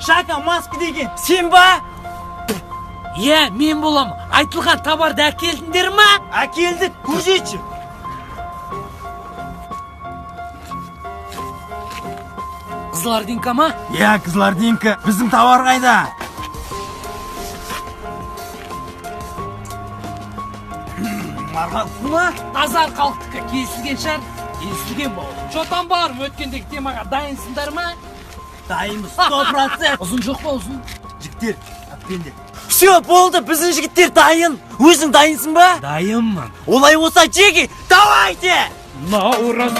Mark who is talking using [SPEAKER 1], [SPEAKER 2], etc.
[SPEAKER 1] Шака маска деген сен ба?
[SPEAKER 2] Мен болам. Айтылған товарды әкелдіңдер ма?
[SPEAKER 1] Әкелдік, көрсетші.
[SPEAKER 2] Қызылардинка ма?
[SPEAKER 1] Қызылардинка. Біздің товар қайда? Марғалсың ма?
[SPEAKER 2] Азар қалықтыққа келісілген шар. Келісілген бол. Чотан бар, өткендегі темаға дайынсыңдар ма?
[SPEAKER 1] Дайынбыз, 100%.
[SPEAKER 2] Ұзын жоқ па ұзын?
[SPEAKER 1] Жігіттер, әппенде. Все, болды, біздің жігіттер дайын. Өзің дайынсың ба?
[SPEAKER 2] Дайынмын.
[SPEAKER 1] Олай болса, Джеки, давайте!
[SPEAKER 2] Наурыз.